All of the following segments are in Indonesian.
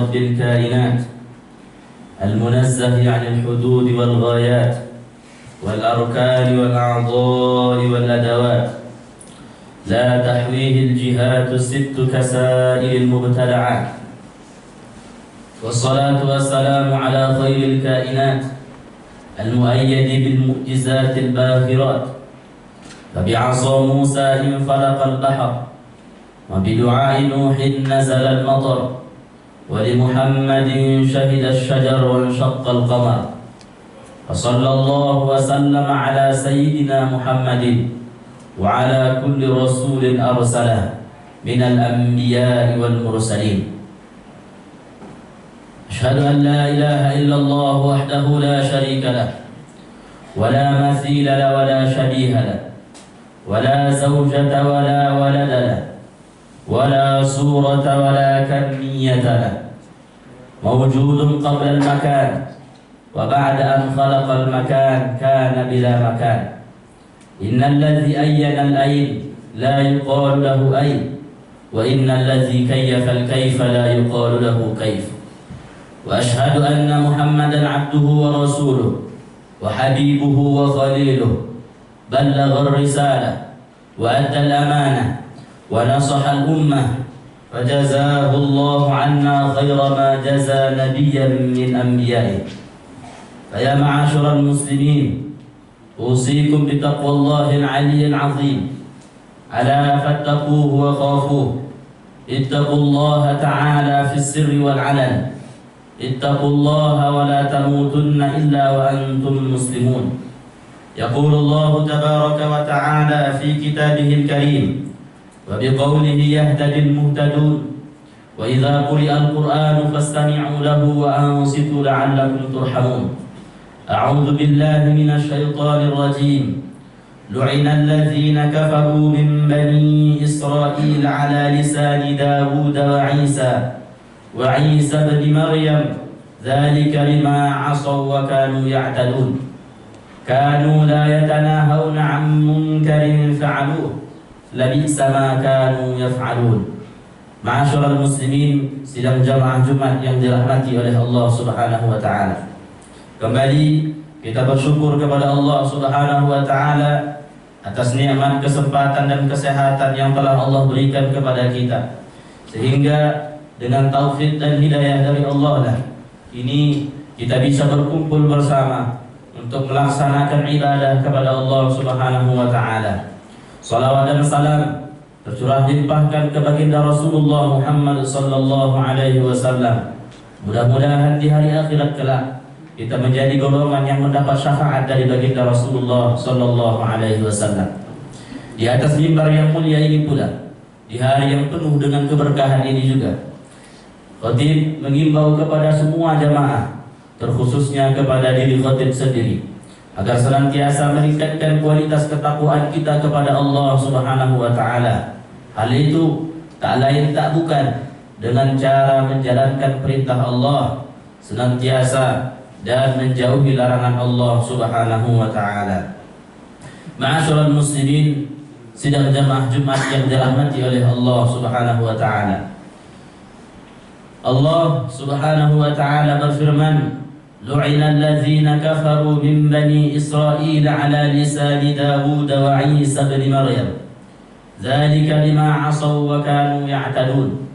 رب الكائنات المنزه عن الحدود والغايات والأركان والأعضاء والأدوات، لا تحويه الجهات الست كسائر المبتلعات. والصلاة والسلام على خير الكائنات المؤيد بالمعجزات الباهرات، فبعصا موسى انفلق البحر، وبدعاء نوح نزل المطر، ولمحمد شهد الشجر وانشق القمر. فصلى الله وسلم على سيدنا محمد وعلى كل رسول أرسله من الأنبياء والمرسلين. أشهد أن لا إله إلا الله وحده لا شريك له، ولا مثيل له ولا شبيه له، ولا زوجة ولا ولد له، ولا صورة ولا كمية له، موجود قبل المكان، وبعد أن خلق المكان كان بلا مكان. إن الذي أين الأين لا يقال له أين، وإن الذي كيف الكيف لا يقال له كيف. وأشهد أن محمدا عبده ورسوله وحبيبه وخليله، بلغ الرسالة وأدى الأمانة ونصح الأمة، فجزاه الله عنا خير ما جزى نبيا من أنبيائه. فيا معاشر المسلمين، أوصيكم بتقوى الله العلي العظيم، ألا فاتقوه وخافوه. اتقوا الله تعالى في السر والعلن، اتقوا الله ولا تموتن إلا وأنتم مسلمون. يقول الله تبارك وتعالى في كتابه الكريم وبقوله يهتدي المهتدون: وإذا قرئ القرآن فاستمعوا له وأنصتوا لعلكم ترحمون. أعوذ بالله من الشيطان الرجيم. لعن الذين كفروا من بني إسرائيل على لسان داود وعيسى بن مريم، ذلك بما عصوا وكانوا يعتدون، كانوا لا يتناهون عن منكر فعلوه، لبئس ما كانوا يفعلون. Ma'asyiral muslimin, sidang jamaah Jumat yang dirahmati oleh Allah Subhanahu wa taala. Kembali kita bersyukur kepada Allah Subhanahu wa taala atas nikmat kesempatan dan kesehatan yang telah Allah berikan kepada kita, sehingga dengan taufik dan hidayah dari Allah lah ini kita bisa berkumpul bersama untuk melaksanakan ibadah kepada Allah Subhanahu wa taala. Salawat dan salam tercurah limpahkan ke baginda Rasulullah Muhammad sallallahu alaihi wasallam. Mudah-mudahan di hari akhirat kelak kita menjadi golongan yang mendapat syafaat dari baginda Rasulullah sallallahu alaihi wasallam. Di atas mimbar yang mulia ini pula, di hari yang penuh dengan keberkahan ini juga, khatib mengimbau kepada semua jamaah, terkhususnya kepada diri khatib sendiri, agar senantiasa meningkatkan kualitas ketakwaan kita kepada Allah Subhanahu wa taala. Hal itu tak lain tak bukan dengan cara menjalankan perintah Allah senantiasa dan menjauhi larangan Allah Subhanahu wa taala. Ma'asyiral muslimin, sidang jamaah Jumat yang dirahmati oleh Allah Subhanahu wa taala. Allah Subhanahu wa taala berfirman: "Lu'ina allazina kafaru min bani Israil 'ala lisani Dawud wa Isa bin Maryam. Dzalika bima 'asaw wa kanu ya'tadun.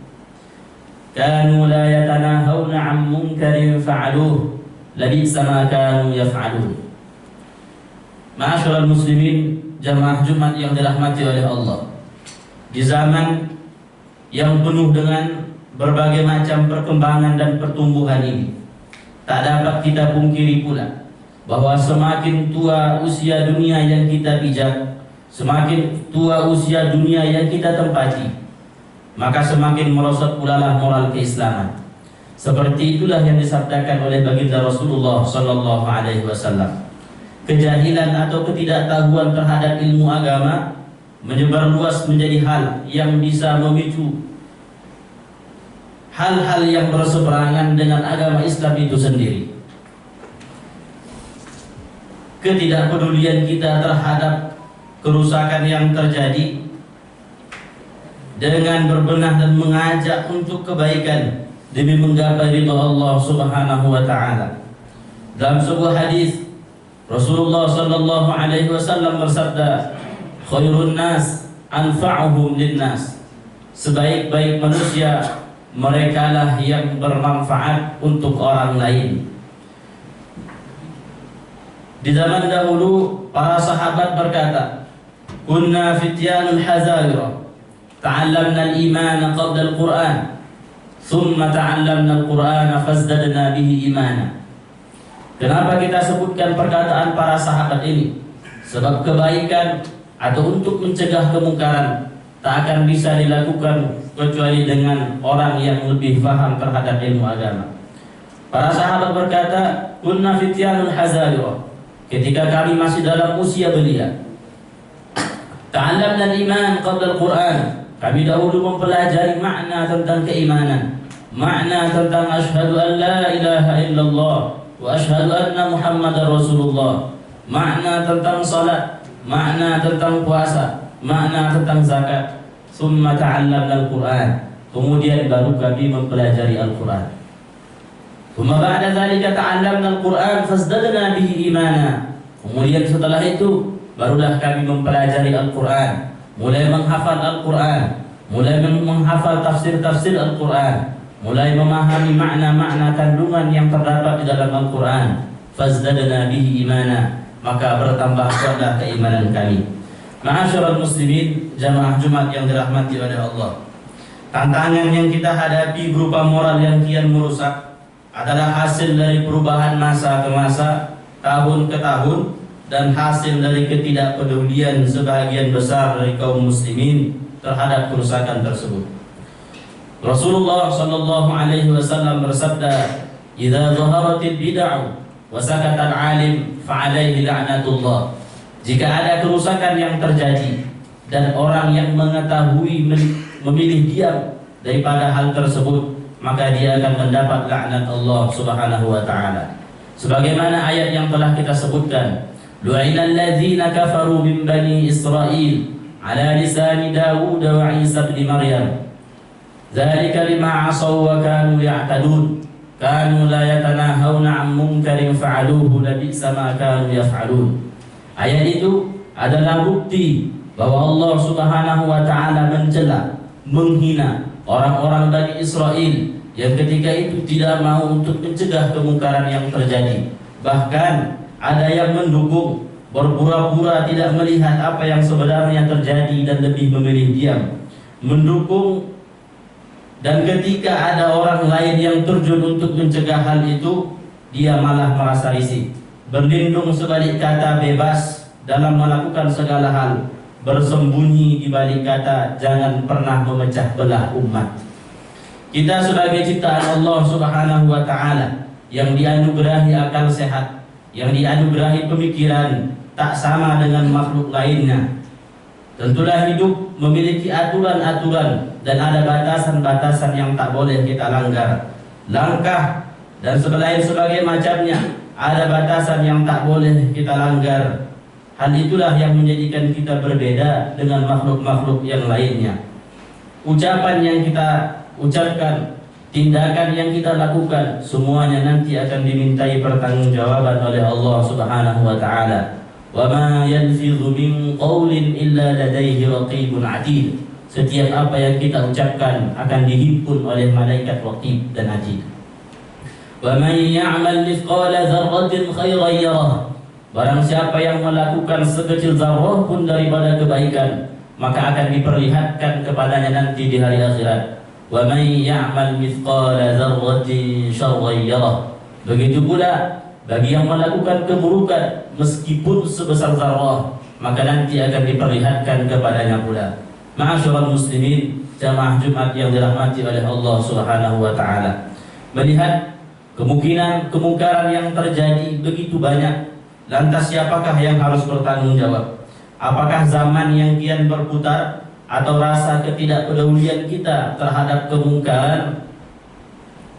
Kanu la yatanahawna 'an munkarin fa'aluhu, labisa ma kanu yaf'alun." Ma'asyiral muslimin, jamaah Jumat yang dirahmati oleh Allah, di zaman yang penuh dengan berbagai macam perkembangan dan pertumbuhan ini, tak dapat kita pungkiri pula bahwa semakin tua usia dunia yang kita pijak, semakin tua usia dunia yang kita tempati, maka semakin merosot pula lah moral keislaman. Seperti itulah yang disabdakan oleh baginda Rasulullah sallallahu alaihi wasallam. Kejahilan atau ketidaktahuan terhadap ilmu agama menyebar luas menjadi hal yang bisa memicu hal-hal yang berseberangan dengan agama Islam itu sendiri. Ketidakpedulian kita terhadap kerusakan yang terjadi dengan berbenah dan mengajak untuk kebaikan demi menggapai ridha Allah Subhanahu wa taala. Dalam sebuah hadis Rasulullah sallallahu alaihi wasallam bersabda, "Khairun nas anfa'uhum linnas." Sebaik-baik manusia merekalah yang bermanfaat untuk orang lain. Di zaman dahulu para sahabat berkata, "Kunna fityanul hazawira, ta'allamna al-iman qabla al-Qur'an, thumma ta'allamna al-Qur'an fazdadna bihi imana." Kenapa kita sebutkan perkataan para sahabat ini? Sebab kebaikan atau untuk mencegah kemungkaran tak akan bisa dilakukan kecuali dengan orang yang lebih paham terhadap ilmu agama. Para sahabat berkata, "Kunna fityanul hazawira," ketika kami masih dalam usia belia. "Ta'allamna al-iman qabla al-Qur'an," kami dahulu mempelajari makna tentang keimanan, makna tentang asyhadu an la ilaha illallah wa asyhadu anna Muhammadar Rasulullah, makna tentang salat, makna tentang puasa, makna tentang zakat. Summa ta'allamna al-Qur'an, kemudian baru kami mempelajari Al-Qur'an. Summa ba'da dzalika ta'allamna al-Qur'an fazdadna bihi imana, kemudian setelah itu barulah kami mempelajari Al-Qur'an, mulai menghafal Al-Qur'an, mulai menghafal tafsir-tafsir Al-Qur'an, mulai memahami makna-makna kandungan yang terdapat di dalam Al-Qur'an. Fazdadna bihi imana, maka bertambah kuatlah keimanan kami. Ma'asyiral muslimin, jamaah Jumat yang dirahmati oleh Allah. Tantangan yang kita hadapi berupa moral yang kian merusak adalah hasil dari perubahan masa ke masa, tahun ke tahun, dan hasil dari ketidakpedulian sebagian besar dari kaum muslimin terhadap kerusakan tersebut. Rasulullah sallallahu alaihi wasallam bersabda, "Idza zaharatid bid'ah wa sakata al-alim fa alaihi la'natullah." Jika ada kerusakan yang terjadi dan orang yang mengetahui memilih diam daripada hal tersebut, maka dia akan mendapat laknat Allah Subhanahu wa taala. Sebagaimana ayat yang telah kita sebutkan, "Lu'inal ladzina kafaru min bani Israil ala lisani Dawud wa Isa bin Maryam. Dzalika lima 'asaw wa kanu ya'tadun. Kanu la yatanahawna 'an munkarin fa'aluhu labi'sa ma kanu yaf'alun." Ayat itu adalah bukti bahwa Allah Subhanahu wa taala mencela, menghina orang-orang Bani Israel yang ketika itu tidak mau untuk mencegah kemungkaran yang terjadi. Bahkan ada yang mendukung, berpura-pura tidak melihat apa yang sebenarnya terjadi dan lebih memilih diam, mendukung. Dan ketika ada orang lain yang terjun untuk mencegah hal itu, dia malah merasa risih, berlindung sebalik kata bebas dalam melakukan segala hal, bersembunyi di balik kata jangan pernah memecah belah umat. Kita sebagai ciptaan Allah Subhanahu wa taala yang dianugerahi akal sehat, yang dianugerahi pemikiran tak sama dengan makhluk lainnya, tentulah hidup memiliki aturan-aturan dan ada batasan-batasan yang tak boleh kita langgar. Langkah dan sebagai macamnya ada batasan yang tak boleh kita langgar. Hal itulah yang menjadikan kita berbeda dengan makhluk-makhluk yang lainnya. Ucapan yang kita ucapkan, tindakan yang kita lakukan, semuanya nanti akan dimintai pertanggungjawaban oleh Allah Subhanahu wa taala. Wa ma yalfidhu min qawlin illa ladaihi raqibun 'atid. Setiap apa yang kita ucapkan akan dihimpun oleh malaikat raqib dan 'atid. Wa man ya'mal mithqala dzarratin khairan yarah. Barang siapa yang melakukan sekecil zarrah pun daripada kebaikan, maka akan diperlihatkan kepadanya nanti di hari akhirat. Wa man ya'mal mithqala dzarratin syarran yarah. Begitu pula bagi yang melakukan keburukan meskipun sebesar zarrah, maka nanti akan diperlihatkan kepadanya pula. Ma'asyiral muslimin, jamaah Jumat yang dirahmati oleh Allah Subhanahu wa taala. Melihat kemungkinan kemungkaran yang terjadi begitu banyak, lantas siapakah yang harus bertanggung jawab? Apakah zaman yang kian berputar atau rasa ketidakpedulian kita terhadap kemungkaran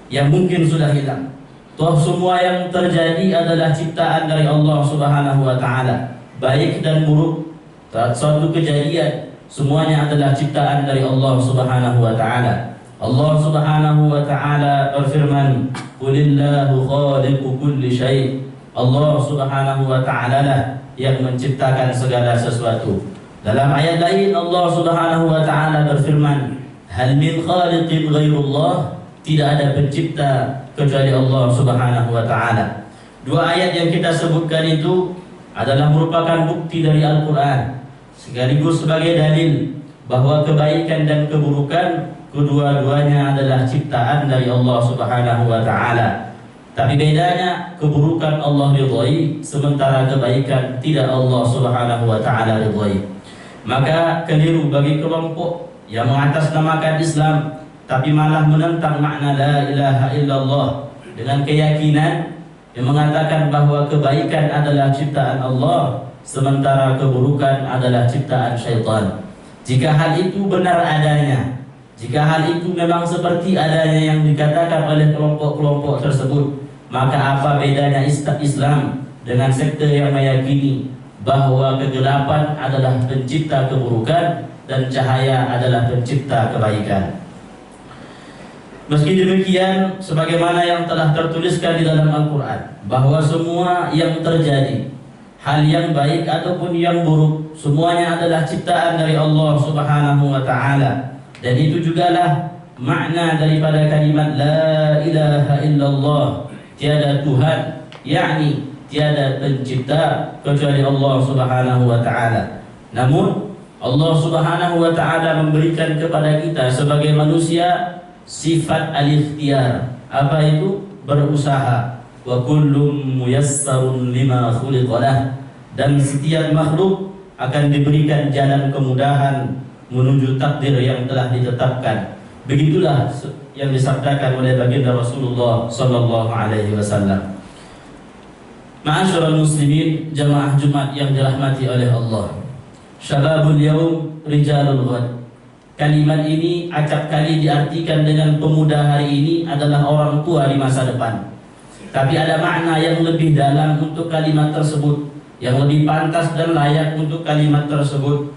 yang mungkin sudah hilang? Toh semua yang terjadi adalah ciptaan dari Allah Subhanahu wa taala. Baik dan buruk, suatu kejadian semuanya adalah ciptaan dari Allah Subhanahu wa taala. Allah Subhanahu wa taala berfirman, "Qulillahu khaliqu kulli syai'." Allah Subhanahu wa taala lah yang menciptakan segala sesuatu. Dalam ayat lain Allah Subhanahu wa taala berfirman, "Hal min khaliqin ghairullah?" Tidak ada pencipta kecuali Allah Subhanahu wa taala. Dua ayat yang kita sebutkan itu adalah merupakan bukti dari Al-Qur'an, sekaligus sebagai dalil bahwa kebaikan dan keburukan kedua-duanya adalah ciptaan dari Allah Subhanahu wa taala. Tapi bedanya, keburukan Allah ridhai, sementara kebaikan tidak Allah Subhanahu wa taala ridhai. Maka keliru bagi kelompok yang mengatasnamakan Islam tapi malah menentang makna la ilaha illallah dengan keyakinan yang mengatakan bahwa kebaikan adalah ciptaan Allah, sementara keburukan adalah ciptaan syaitan. Jika hal itu benar adanya, jika hal itu memang seperti adanya yang dikatakan oleh kelompok-kelompok tersebut, maka apa bedanya Islam dengan sekte yang meyakini bahwa kegelapan adalah pencipta keburukan dan cahaya adalah pencipta kebaikan? Meski demikian, sebagaimana yang telah tertuliskan di dalam Al-Quran, bahwa semua yang terjadi, hal yang baik ataupun yang buruk, semuanya adalah ciptaan dari Allah Subhanahu wa ta'ala. Dan itu jugalah makna daripada kalimat la ilaha illallah, tiada Tuhan, yakni tiada pencipta kecuali Allah Subhanahu wa ta'ala. Namun Allah Subhanahu wa ta'ala memberikan kepada kita sebagai manusia sifat al-ikhtiyar. Apa itu? Berusaha. Wa kullum muyassarun lima khuliqalah. Dan setiap makhluk akan diberikan jalan kemudahan menuju takdir yang telah ditetapkan. Begitulah yang disabdakan oleh baginda Rasulullah sallallahu alaihi wasallam. Ma'asyiral muslimin, jamaah Jumat yang dirahmati oleh Allah. Syababul yaum rijalul ghad. Kalimat ini acap kali diartikan dengan pemuda hari ini adalah orang tua di masa depan. Tapi ada makna yang lebih dalam untuk kalimat tersebut, yang lebih pantas dan layak untuk kalimat tersebut,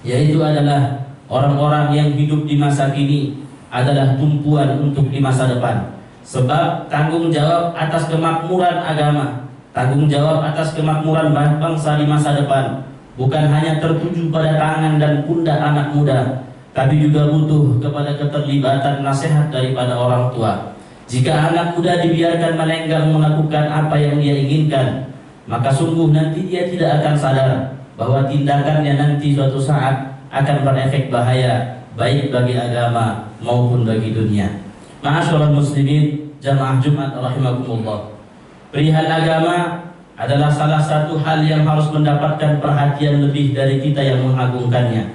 yaitu adalah orang-orang yang hidup di masa kini adalah tumpuan untuk di masa depan. Sebab tanggung jawab atas kemakmuran agama, tanggung jawab atas kemakmuran bangsa di masa depan bukan hanya tertuju pada tangan dan pundak anak muda, tapi juga butuh kepada keterlibatan nasihat daripada orang tua. Jika anak muda dibiarkan melenggang melakukan apa yang dia inginkan, maka sungguh nanti dia tidak akan sadar bahwa tindakannya nanti suatu saat akan berefek bahaya, baik bagi agama maupun bagi dunia. Ma'asyiral muslimin, jamaah Jumat rahimakumullah. Perihal agama adalah salah satu hal yang harus mendapatkan perhatian lebih dari kita yang mengagungkannya.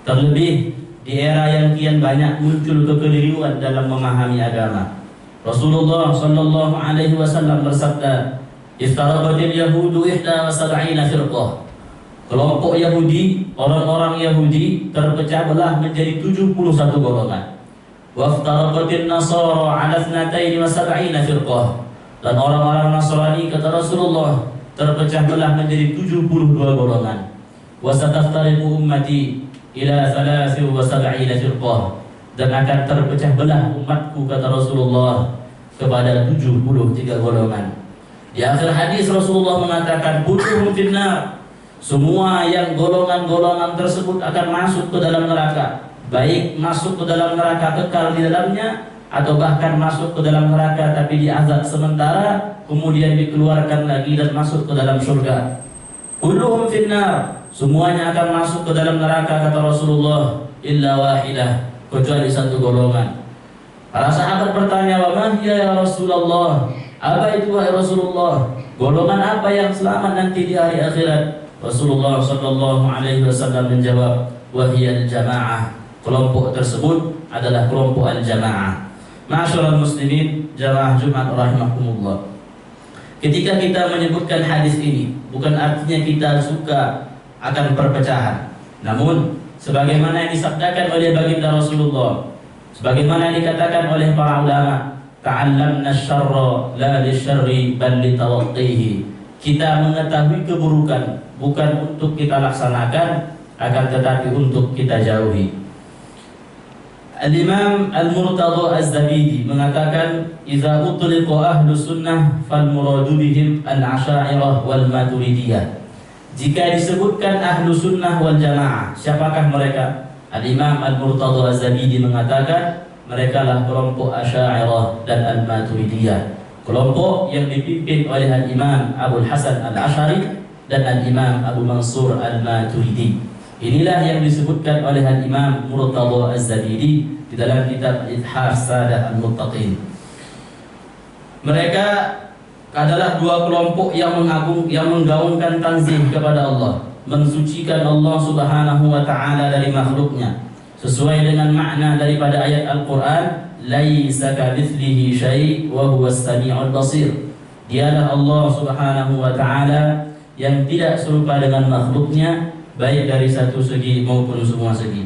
Terlebih di era yang kian banyak muncul kekeliruan dalam memahami agama. Rasulullah sallallahu alaihi wasallam bersabda, "Iftaraqatil yahudu 71 firqah." Kelompok Yahudi, orang-orang Yahudi terpecah belah menjadi 71 golongan. Waftaraqatin nasara 'ala 72 firqah. Dan orang-orang Nasrani, kata Rasulullah, terpecah belah menjadi 72 golongan. Wasataftariqu ummati ila 73 firqah. Dan akan terpecah belah umatku, kata Rasulullah, kepada 73 golongan. Di akhir hadis Rasulullah mengatakan, kulluhum finnar. Semua yang golongan-golongan tersebut akan masuk ke dalam neraka, baik masuk ke dalam neraka kekal di dalamnya, atau bahkan masuk ke dalam neraka tapi diazab sementara, kemudian dikeluarkan lagi dan masuk ke dalam surga. Kulluhum finnar. Semuanya akan masuk ke dalam neraka, kata Rasulullah, illa wahidah, kecuali satu golongan. Para sahabat bertanya, wa ma hiya ya Rasulullah? Apa itu wahai Rasulullah? Golongan apa yang selamat nanti di hari akhirat? Rasulullah sallallahu alaihi wasallam menjawab, wahiyal jamaah. Kelompok tersebut adalah kelompok al-jamaah. Ma'asyiral muslimin, jamaah Jumat rahimakumullah. Ketika kita menyebutkan hadis ini, bukan artinya kita suka akan perpecahan. Namun sebagaimana yang disabdakan oleh baginda Rasulullah, sebagaimana yang dikatakan oleh para ulama, ta'allamna syarra la lisyarri bal litawaqqihi. Kita mengetahui keburukan bukan untuk kita laksanakan, akan tetapi untuk kita jauhi. Al-Imam Al-Murtadha Az-Zabidi mengatakan, "Idza utliqa ahlu sunnah fal muradu bihim al-asy'ariyah wal maturidiyah." Jika disebutkan ahlu sunnah wal jamaah, siapakah mereka? Al-Imam Al-Murtadha Az-Zabidi mengatakan, mereka lah kelompok Asy'ariyah dan Al-Maturidiyah, kelompok yang dipimpin oleh Al-Imam Abul Hasan Al-Asy'ari dan Al-Imam Abu Mansur Al-Maturidi. Inilah yang disebutkan oleh Al-Imam Murtadha Az-Zabidi di dalam kitab Ithaf Sadah Al-Muttaqin. Mereka adalah dua kelompok yang menggaungkan tanzih kepada Allah, mensucikan Allah Subhanahu wa taala dari makhluknya, sesuai dengan makna daripada ayat Al-Qur'an, laisa kamitslihi syai' wa huwas samiul basir. Dialah Allah Subhanahu wa taala yang tidak serupa dengan makhluknya, baik dari satu segi maupun semua segi.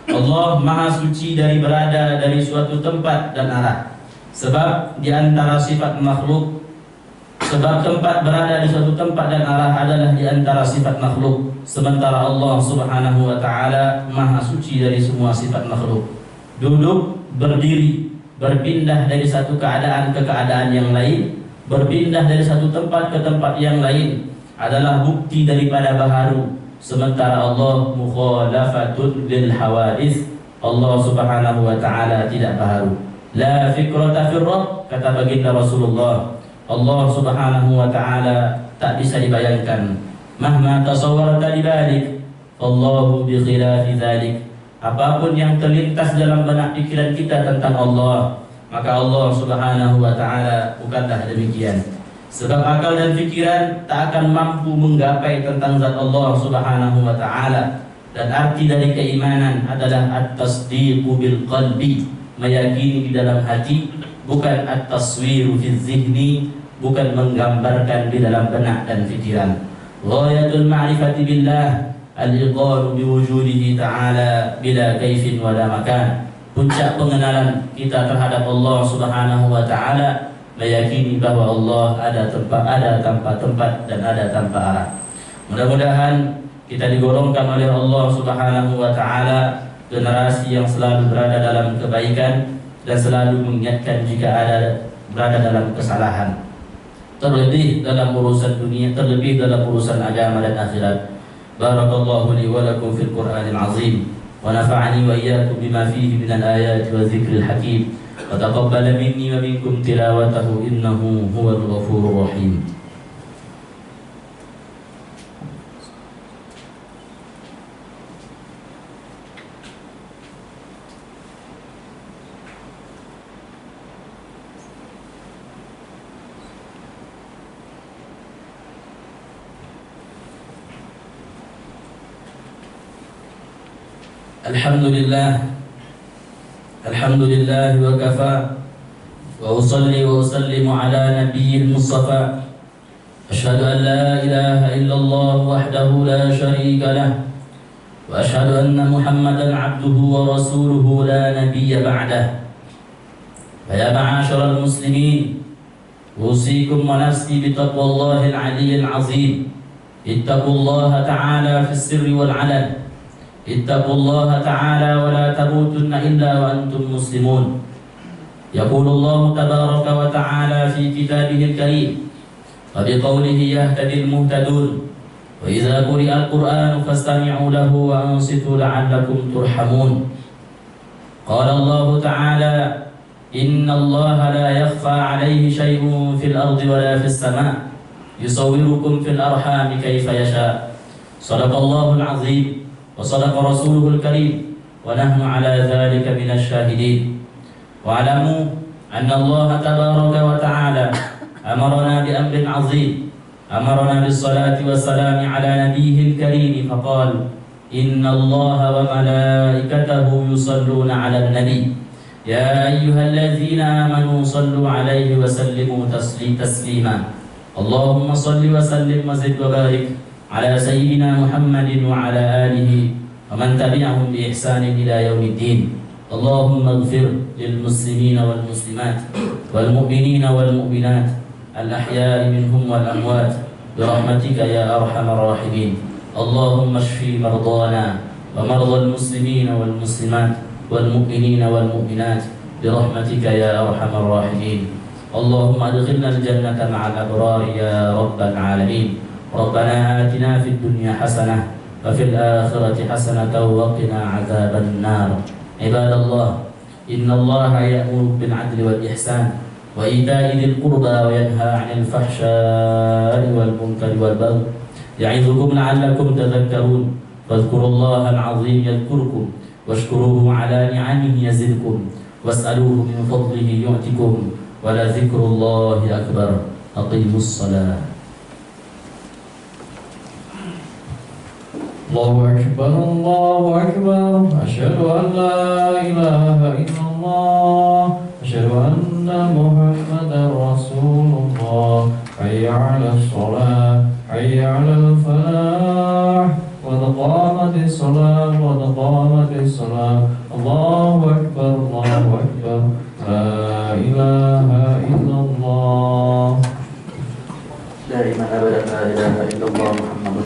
Allah maha suci dari berada dari suatu tempat dan arah. Sebab di antara sifat makhluk, sebab tempat berada di suatu tempat dan arah adalah di antara sifat makhluk, sementara Allah Subhanahu wa taala maha suci dari semua sifat makhluk. Duduk, berdiri, berpindah dari satu keadaan ke keadaan yang lain, berpindah dari satu tempat ke tempat yang lain adalah bukti daripada baharu. Sementara Allah mukhalafatun lil hawadits, Allah Subhanahu wa taala tidak baharu. La fikrata fir rabb, kata baginda Rasulullah, Allah Subhanahu wa taala tak bisa dibayangkan. Mahma tasawwarta li balik, Allahu bi khilafi dzalik. Apapun yang terlintas dalam benak pikiran kita tentang Allah, maka Allah Subhanahu wa taala bukanlah demikian. Sebab akal dan pikiran tak akan mampu menggapai tentang zat Allah Subhanahu wa taala. Dan arti dari keimanan adalah at-tasdiqu bil qalbi, meyakini di dalam hati, bukan at-taswiru fi dzihni, bukan menggambarkan di dalam benak dan pikiran. Ghayatul ma'rifati billah al-iqrar bi wujudihi ta'ala bila kaifin wala makan. Puncak pengenalan kita terhadap Allah Subhanahu wa taala, meyakini bahwa Allah ada tanpa tempat dan ada tanpa arah. Mudah-mudahan kita digolongkan oleh Allah Subhanahu wa taala generasi yang selalu berada dalam kebaikan dan selalu mengingatkan jika ada berada dalam kesalahan, terlebih dalam urusan dunia, terlebih dalam urusan agama dan akhirat. Barakallahu li wa lakum fil Qur'anil azim wa nafa'ani wa iyyakum bima fihi minal ayati wa dzikril hakim. وتقبل مني ومنكم تلاوته إنه هو الغفور الرحيم. الحمد لله وكفى وأصلي وأسلم على نبي المصطفى. أشهد أن لا إله إلا الله وحده لا شريك له وأشهد أن محمدا عبده ورسوله لا نبي بعده. فيا معاشر المسلمين، أوصيكم ونفسي بتقوى الله العلي العظيم. اتقوا الله تعالى في السر والعلن، اتقوا الله تعالى ولا تموتن إلا وأنتم مسلمون. يقول الله تبارك وتعالى في كتابه الكريم وبقوله يهتدي المهتدون وإذا قرئ القرآن فاستمعوا له وأنصتوا لعلكم ترحمون. قال الله تعالى إن الله لا يخفى عليه شيء في الأرض ولا في السماء يصوركم في الأرحام كيف يشاء. صدق الله العظيم وصدق رسوله الكريم ونحن على ذلك من الشاهدين. واعلموا أن الله تبارك وتعالى أمرنا بأمر عظيم، أمرنا بالصلاة والسلام على نبيه الكريم فقال إن الله وملائكته يصلون على النبي يا أيها الذين آمنوا صلوا عليه وسلموا تسليما. اللهم صل وسلم وزد وبارك على سيدنا محمد وعلى آله ومن تبعهم بإحسان إلى يوم الدين. اللهم اغفر للمسلمين والمسلمات والمؤمنين والمؤمنات الأحياء منهم والأموات برحمتك يا أرحم الراحمين. اللهم اشف مرضانا ومرضى المسلمين والمسلمات والمؤمنين والمؤمنات برحمتك يا أرحم الراحمين. اللهم ادخلنا الجنة مع الأبرار يا رب العالمين. ربنا آتنا في الدنيا حسنة وفي الآخرة حسنة وقنا عذاب النار. عباد الله، إن الله يأمر بالعدل والإحسان وإيتاء ذي القربى وينهى عن الفحشاء والمنكر والبغي يعظكم لعلكم تذكرون. فاذكروا الله العظيم يذكركم واشكروه على نعمه يزدكم واسألوه من فضله يؤتكم ولذكر الله أكبر. أقيموا الصلاة. الله أكبر الله أكبر. أشهد أن لا إله إلا الله. أشهد أن محمدا رسول الله. حي على الصلاة حي على الفلاح قد قامت الصلاة قد قامت الصلاة. الله أكبر الله أكبر. لا إله إلا الله. دائما أبدا لا إله إلا الله محمد